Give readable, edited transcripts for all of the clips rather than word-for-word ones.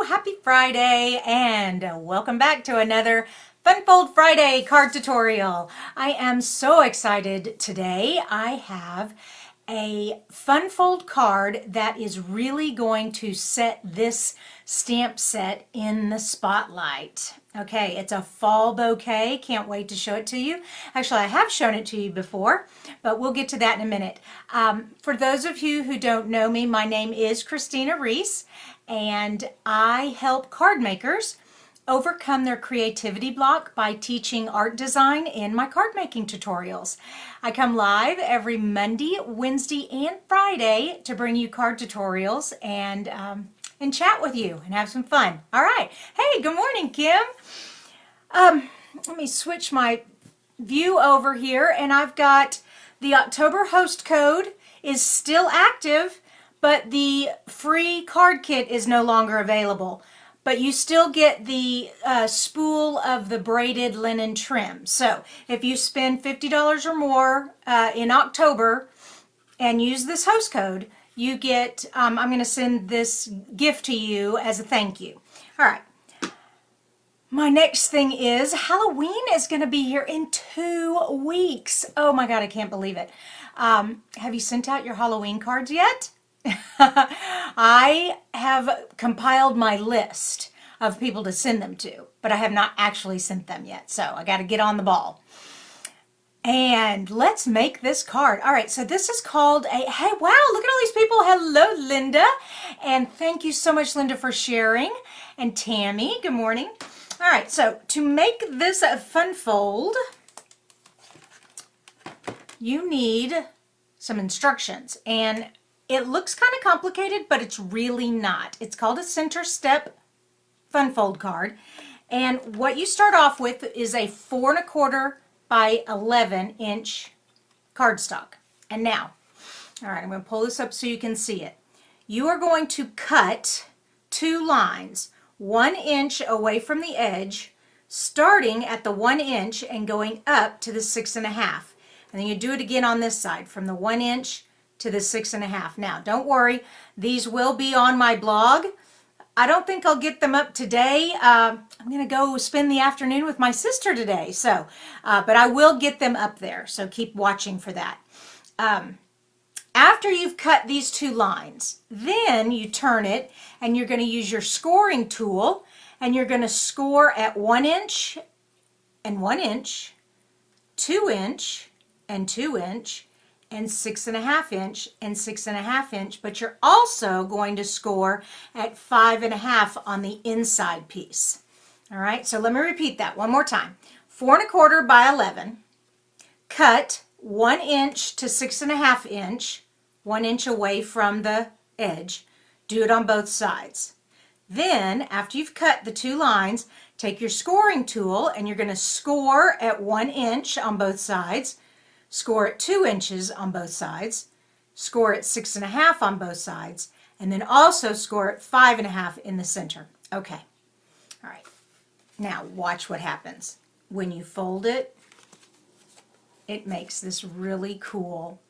Happy Friday and welcome back to another Fun Fold Friday card tutorial. I am so excited today. I have a Fun Fold card that is really going to set this stamp set in the spotlight. Okay, it's a fall bouquet. Can't wait to show it to you. Actually, I have shown it to you before, but we'll get to that in a minute. For those of you who don't know me, my name is Kristina Reese, and I help card makers overcome their creativity block by teaching art design in my card making tutorials. I come live every Monday, Wednesday, and Friday to bring you card tutorials and chat with you and have some fun. All right. Hey, good morning, Kim. Let me switch my view over here, and I've got the October host code is still active, but the free card kit is no longer available. But you still get the spool of the braided linen trim. So if you spend $50 or more in October and use this host code, you get, I'm going to send this gift to you as a thank you. All right. My next thing is Halloween is going to be here in 2 weeks. Oh my God, I can't believe it. Have you sent out your Halloween cards yet? I have compiled my list of people to send them to, but I have not actually sent them yet. So I got to get on the ball. And let's make this card. All right, so this is called a, hey, wow, look at all these people. Hello, Linda. And thank you so much, Linda, for sharing. And Tammy, good morning. All right, so to make this a fun fold, you need some instructions. And it looks kind of complicated, but it's really not. It's called a center step fun fold card. And what you start off with is a 4 1/4 by 11 inch cardstock. And now, all right, I'm going to pull this up so you can see it. You are going to cut 2 lines, 1 inch away from the edge, starting at the 1 inch and going up to the 6 1/2. And then you do it again on this side from the 1 inch to the 6 1/2. Now, don't worry, these will be on my blog. I don't think I'll get them up today. I'm going to go spend the afternoon with my sister today, so, but I will get them up there, so keep watching for that. After you've cut these 2 lines, then you turn it and you're going to use your scoring tool and you're going to score at 1 inch and 1 inch, 2 inch and 2 inch, and 6 1/2 inch and 6 1/2 inch, but you're also going to score at 5 1/2 on the inside piece. All right, so let me repeat that one more time. 4 1/4 by 11, cut 1 inch to 6 1/2 inch, 1 inch away from the edge. Do it on both sides. Then, after you've cut the 2 lines, take your scoring tool and you're going to score at 1 inch on both sides, score at 2 inches on both sides, score at 6 1/2 on both sides, and then also score at 5 1/2 in the center. Okay. All right. Now watch what happens. When you fold it, it makes this really cool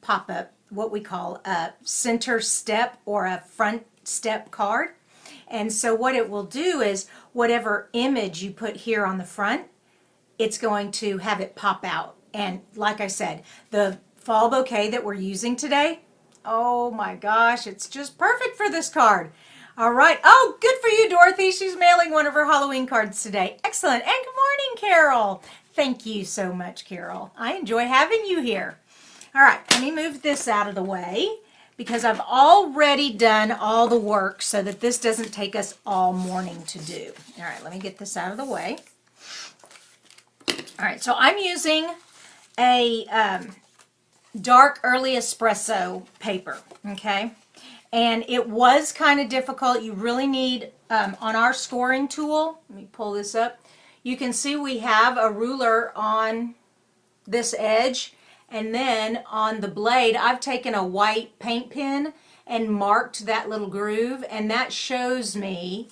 pop-up, what we call a center step or a front step card. And so what it will do is whatever image you put here on the front, it's going to have it pop out. And like I said, the fall bouquet that we're using today, oh my gosh, it's just perfect for this card. All right. Oh, good for you, Dorothy. She's mailing one of her Halloween cards today. Excellent. And good morning, Carol. Thank you so much, Carol. I enjoy having you here. All right. Let me move this out of the way because I've already done all the work so that this doesn't take us all morning to do. All right. Let me get this out of the way. All right. So I'm using a dark early espresso paper, okay? And it was kind of difficult. You really need, on our scoring tool, let me pull this up, you can see we have a ruler on this edge, and then on the blade, I've taken a white paint pen and marked that little groove, and that shows me,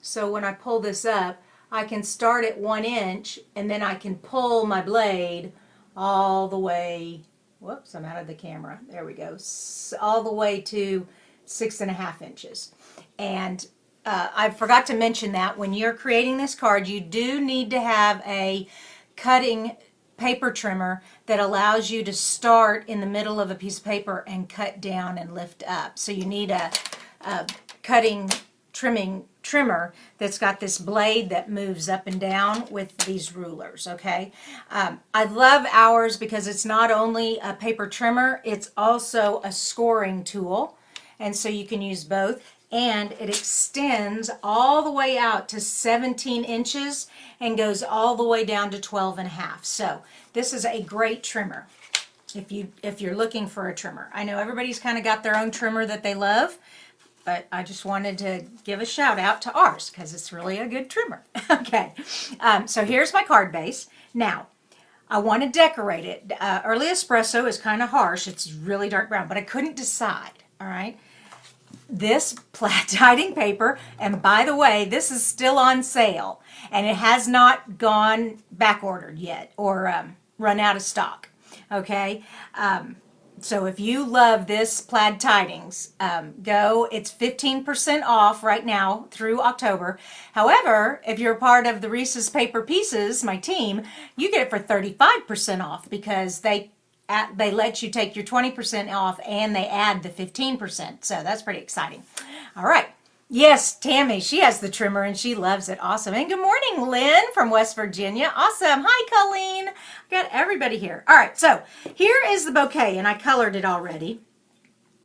so when I pull this up, I can start at 1 inch, and then I can pull my blade all the way, whoops, I'm out of the camera, there we go, all the way to 6 1/2 inches. And I forgot to mention that when you're creating this card, you do need to have a cutting paper trimmer that allows you to start in the middle of a piece of paper and cut down and lift up. So you need a cutting trimmer that's got this blade that moves up and down with these rulers, okay? I love ours because it's not only a paper trimmer, it's also a scoring tool. And so you can use both. And it extends all the way out to 17 inches and goes all the way down to 12 and a half. So this is a great trimmer if you're looking for a trimmer. I know everybody's kind of got their own trimmer that they love, but I just wanted to give a shout out to ours because it's really a good trimmer. Okay, so here's my card base. Now, I want to decorate it. Early Espresso is kind of harsh. It's really dark brown, but I couldn't decide, all right? This plaid tiding paper, and by the way, this is still on sale, and it has not gone back ordered yet or run out of stock, okay? So if you love this plaid tidings, go. It's 15% off right now through October. However, if you're a part of the Reese's Paper Pieces, my team, you get it for 35% off because they let you take your 20% off and they add the 15%. So that's pretty exciting. All right. Yes, Tammy, she has the trimmer and she loves it. Awesome. And good morning, Lynn from West Virginia. Awesome. Hi, Colleen. I've got everybody here. All right. So here is the bouquet and I colored it already.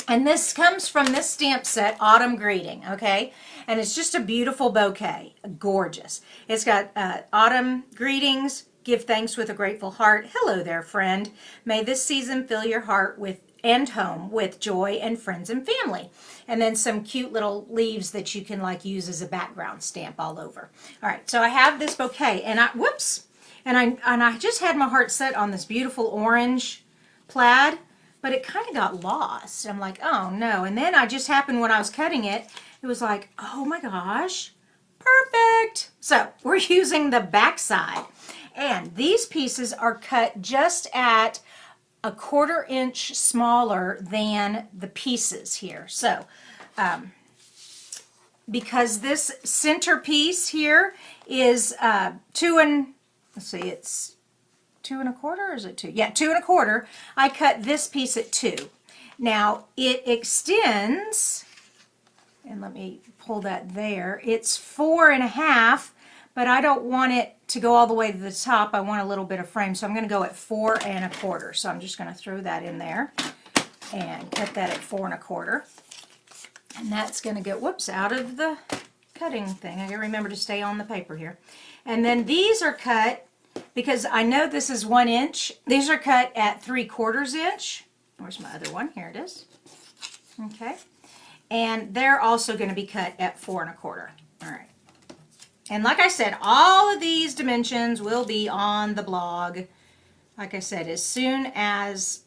And this comes from this stamp set, Autumn Greeting, okay? And it's just a beautiful bouquet. Gorgeous. It's got Autumn Greetings. Give thanks with a grateful heart. Hello there, friend. May this season fill your heart with and home with joy and friends and family. And then some cute little leaves that you can like use as a background stamp all over. All right, so I have this bouquet and I just had my heart set on this beautiful orange plaid, but it kind of got lost. I'm like, oh no. And then I just happened when I was cutting it, it was like, oh my gosh, perfect. So we're using the back side. And these pieces are cut just at a 1/4 inch smaller than the pieces here. So, because this center piece here is it's 2 1/4 or is it 2? Yeah, 2 1/4. I cut this piece at 2. Now it extends, and let me pull that there. It's 4 1/2. But I don't want it to go all the way to the top. I want a little bit of frame. So I'm going to go at 4 1/4. So I'm just going to throw that in there and cut that at 4 1/4. And that's going to get, whoops, out of the cutting thing. I got to remember to stay on the paper here. And then these are cut, because I know this is 1 inch. These are cut at 3/4 inch. Where's my other one? Here it is. Okay. And they're also going to be cut at 4 1/4. All right. And like I said, all of these dimensions will be on the blog. Like I said, as soon as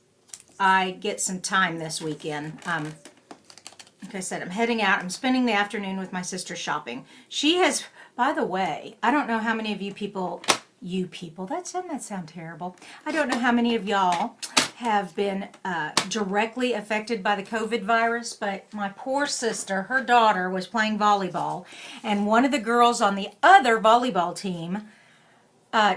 I get some time this weekend. Like I said, I'm heading out. I'm spending the afternoon with my sister shopping. She has, by the way, I don't know how many of you people, that sound terrible. I don't know how many of y'all have been directly affected by the COVID virus, but my poor sister, her daughter was playing volleyball, and one of the girls on the other volleyball team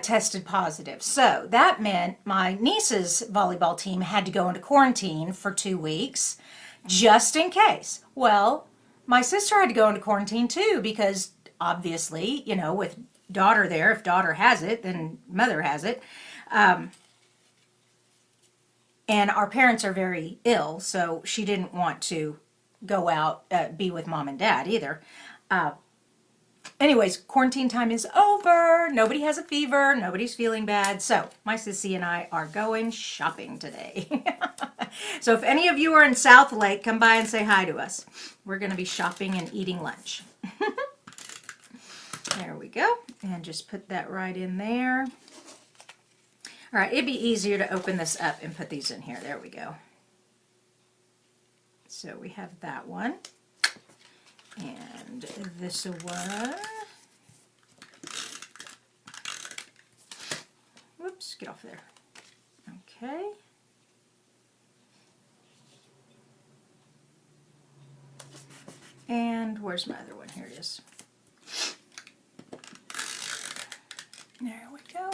tested positive. So that meant my niece's volleyball team had to go into quarantine for 2 weeks, just in case. Well, my sister had to go into quarantine too, because obviously, you know, with daughter there, if daughter has it, then mother has it. And our parents are very ill, so she didn't want to go out, be with mom and dad either. Anyways, quarantine time is over. Nobody has a fever. Nobody's feeling bad. So my sissy and I are going shopping today. So if any of you are in South Lake, come by and say hi to us. We're going to be shopping and eating lunch. There we go. And just put that right in there. All right, it'd be easier to open this up and put these in here. There we go. So we have that one. And this one. Whoops, get off there. Okay. And where's my other one? Here it is. There we go.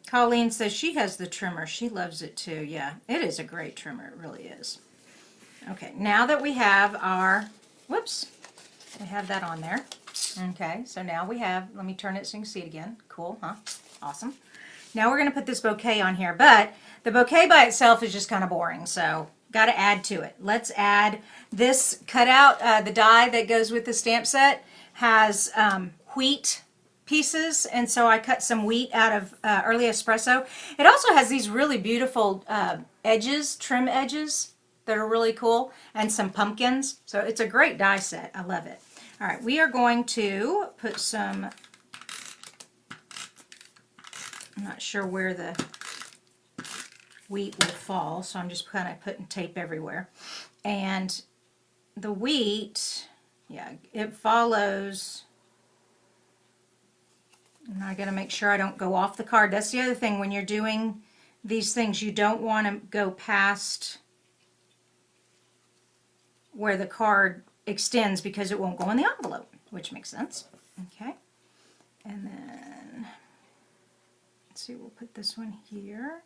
Colleen says she has the trimmer. She loves it too. Yeah, it is a great trimmer. It really is. Okay, now that we have our, whoops, we have that on there. Okay, so now we have, let me turn it so you can see it again. Cool, huh? Awesome. Now we're going to put this bouquet on here, but the bouquet by itself is just kind of boring, so got to add to it. Let's add this cutout. The die that goes with the stamp set has wheat pieces, and so I cut some wheat out of Early Espresso. It also has these really beautiful edges, trim edges that are really cool, and some pumpkins. So it's a great die set. I love it. All right, we are going to put some, I'm not sure where the wheat will fall, so I'm just kind of putting tape everywhere. And the wheat, yeah, it follows. And I got to make sure I don't go off the card. That's the other thing when you're doing these things, you don't want to go past where the card extends because it won't go in the envelope, which makes sense. Okay, and then let's see, we'll put this one here.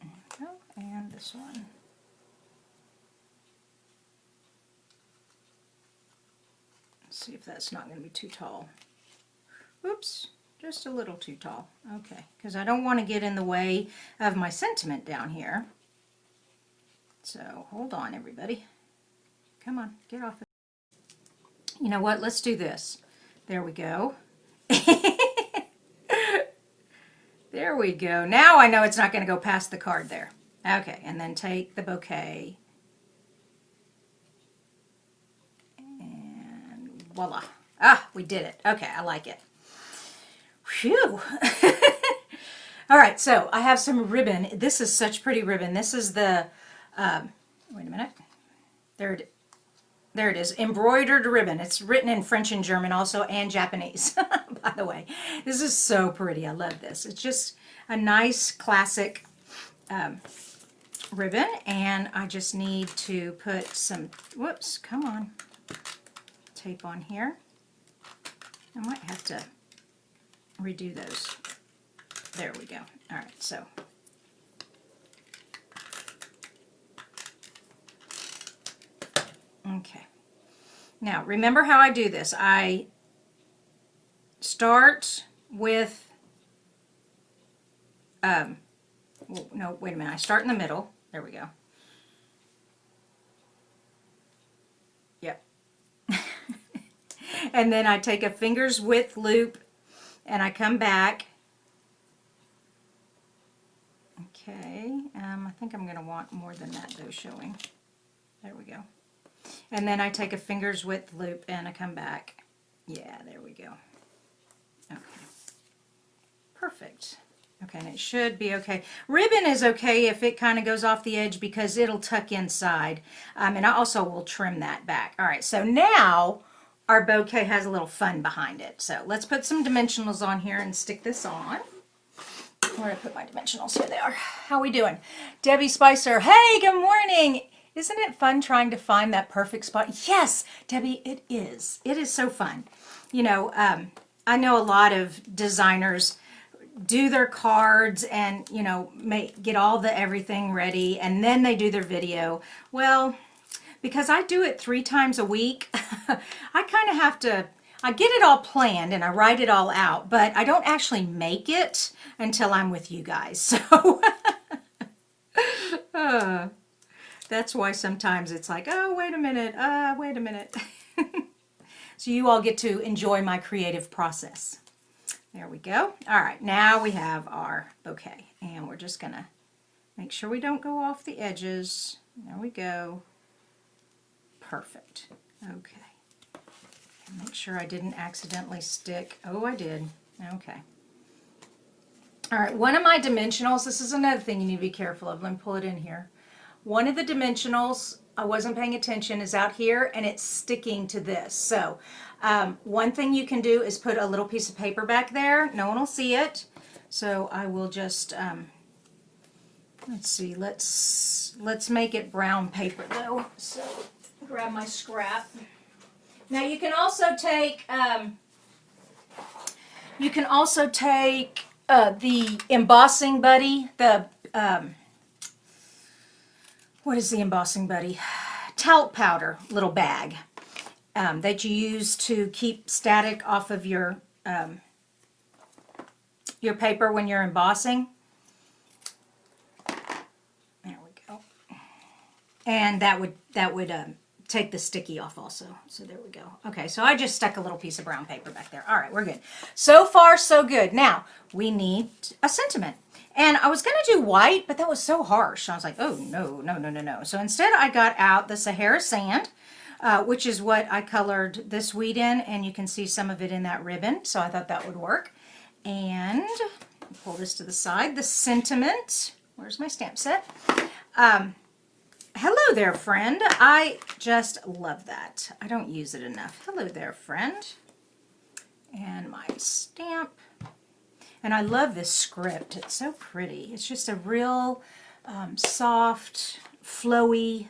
There we go, and this one. Let's see if that's not going to be too tall. Oops, just a little too tall. Okay, because I don't want to get in the way of my sentiment down here. So hold on, everybody. Come on, get off it. You know what? Let's do this. There we go. There we go. Now I know it's not going to go past the card there. Okay, and then take the bouquet. And voila. Ah, we did it. Okay, I like it. Phew. All right, so I have some ribbon. This is such pretty ribbon. This is the, wait a minute. There it is, embroidered ribbon. It's written in French and German also, and Japanese, by the way. This is so pretty. I love this. It's just a nice classic ribbon, and I just need to put some, whoops, come on, tape on here. I might have to redo those. There we go. All right, so okay. Now, remember how I do this. I start with, well, no, wait a minute. I start in the middle. There we go. Yep. And then I take a finger's width loop and I come back. Okay, I think I'm going to want more than that though showing. There we go. And then I take a finger's width loop and I come back. Yeah, there we go. Okay. Perfect. Okay, and it should be okay. Ribbon is okay if it kind of goes off the edge because it'll tuck inside. And I also will trim that back. All right, so now our bouquet has a little fun behind it. So let's put some dimensionals on here and stick this on. Where did I put my dimensionals? Here they are. How we doing? Debbie Spicer, hey, good morning. Isn't it fun trying to find that perfect spot? Yes, Debbie, it is. It is so fun. You know, I know a lot of designers do their cards and, you know, get all the everything ready, and then they do their video. Well, because I do it 3 times a week, I kind of have to, I get it all planned and I write it all out, but I don't actually make it until I'm with you guys. So that's why sometimes it's like, oh, wait a minute, wait a minute. So you all get to enjoy my creative process. There we go. All right, now we have our bouquet, and we're just gonna make sure we don't go off the edges. There we go. Perfect. Okay. Make sure I didn't accidentally stick. Oh, I did. Okay. All right, one of my dimensionals, this is another thing you need to be careful of. Let me pull it in here. One of the dimensionals, I wasn't paying attention, is out here, and it's sticking to this. So one thing you can do is put a little piece of paper back there. No one will see it. So I will just Let's see, let's make it brown paper though. So grab my scrap. Now you can also take the embossing buddy, the what is the embossing buddy? Talc powder little bag that you use to keep static off of your paper when you're embossing. There we go. And that would take the sticky off also. So there we go. Okay, so I just stuck a little piece of brown paper back there. All right, we're good. So far, so good. Now, we need a sentiment. And I was going to do white, but that was so harsh. I was like, oh, no, no, no, no, no. So instead, I got out the Sahara sand, which is what I colored this wheat in, and you can see some of it in that ribbon. So I thought that would work. And pull this to the side. The sentiment. Where's my stamp set? Hello there, friend. I just love that. I don't use it enough. Hello there, friend. And my stamp. And I love this script. It's so pretty. It's just a real soft, flowing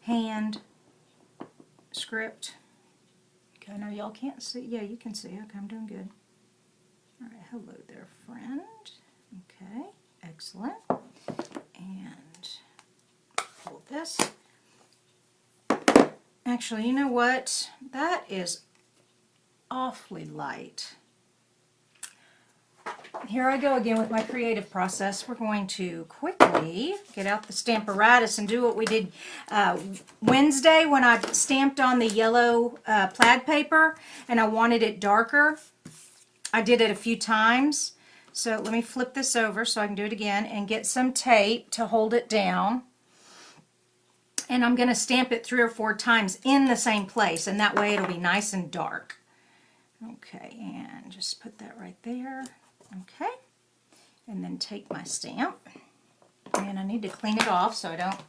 hand script. Okay, I know y'all can't see. Yeah, you can see. Okay, I'm doing good. All right, hello there, friend. Okay, excellent. And pull this. Actually, you know what? That is awfully light. Here I go again with my creative process. We're going to quickly get out the Stamparatus and do what we did Wednesday when I stamped on the yellow plaid paper and I wanted it darker. I did it a few times. So let me flip this over so I can do it again and get some tape to hold it down. And I'm going to stamp it 3 or 4 times in the same place, and that way it'll be nice and dark. Okay, and just put that right there. Okay, and then take my stamp, and I need to clean it off so I don't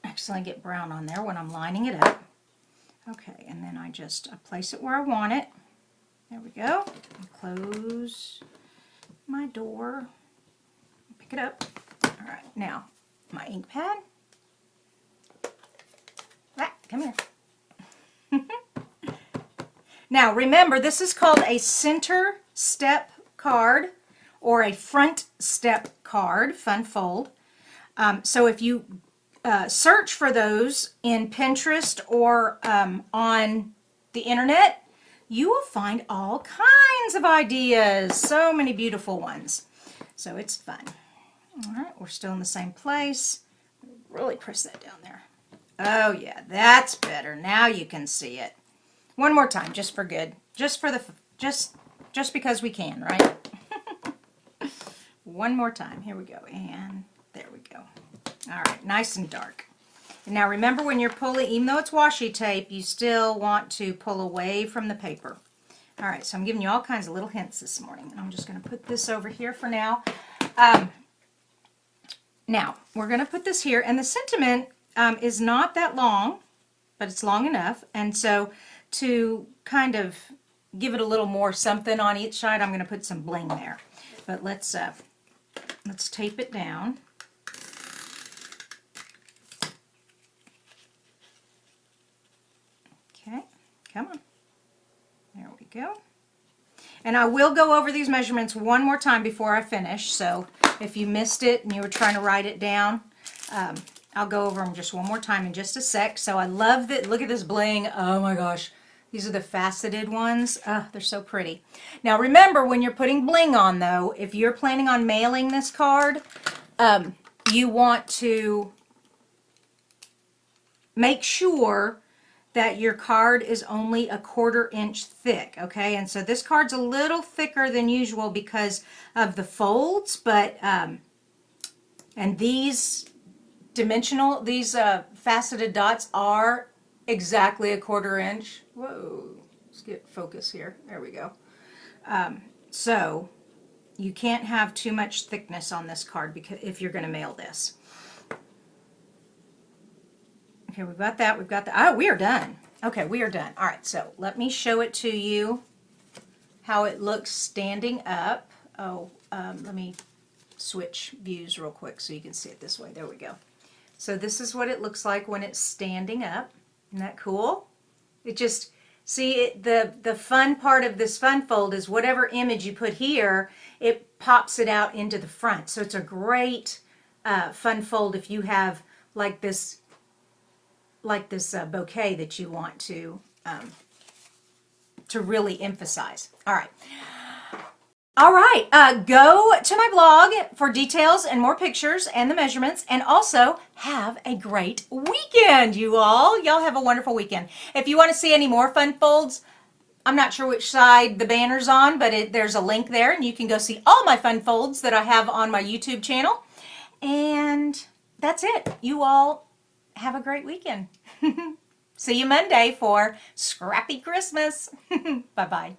accidentally get brown on there when I'm lining it up. Okay, and then I place it where I want it. There we go. Close my door. Pick it up. All right, now my ink pad. Come here. Now remember, this is called a center step card or a front step card, fun fold. So if you search for those in Pinterest or on the internet, you will find all kinds of ideas. So many beautiful ones. So it's fun. All right, we're still in the same place. Really press that down there. Oh yeah, that's better. Now you can see it. One more time, just for good. Just because we can, right? One more time. Here we go. And there we go. All right, nice and dark. And now remember, when you're pulling, even though it's washi tape, you still want to pull away from the paper. All right, so I'm giving you all kinds of little hints this morning. I'm just going to put this over here for now. Now, we're going to put this here, and the sentiment is not that long, but it's long enough. And so to kind of give it a little more something on each side, I'm going to put some bling there. But let's tape it down. Okay, come on. There we go. And I will go over these measurements one more time before I finish. So if you missed it and you were trying to write it down, I'll go over them just one more time in just a sec. So I love that. Look at this bling. Oh my gosh. These are the faceted ones. They're so pretty. Now remember, when you're putting bling on though, if you're planning on mailing this card, you want to make sure that your card is only 1/4 inch thick, okay? And so this card's a little thicker than usual because of the folds, but, and these faceted dots are exactly 1/4 inch. Whoa, let's get focus here. There we go. So you can't have too much thickness on this card because if you're going to mail this. Okay, we've got that. We've got that. Oh, we are done. Okay, we are done. All right, so let me show it to you how it looks standing up. Oh, let me switch views real quick so you can see it this way. There we go. So this is what it looks like when it's standing up. Isn't that cool? It just, see, the fun part of this fun fold is whatever image you put here, it pops it out into the front. So it's a great fun fold if you have like this bouquet that you want to really emphasize. All right. All right, go to my blog for details and more pictures and the measurements, and also have a great weekend, you all. Y'all have a wonderful weekend. If you want to see any more fun folds, I'm not sure which side the banner's on, but there's a link there, and you can go see all my fun folds that I have on my YouTube channel. And that's it. You all have a great weekend. See you Monday for Scrappy Christmas. Bye-bye.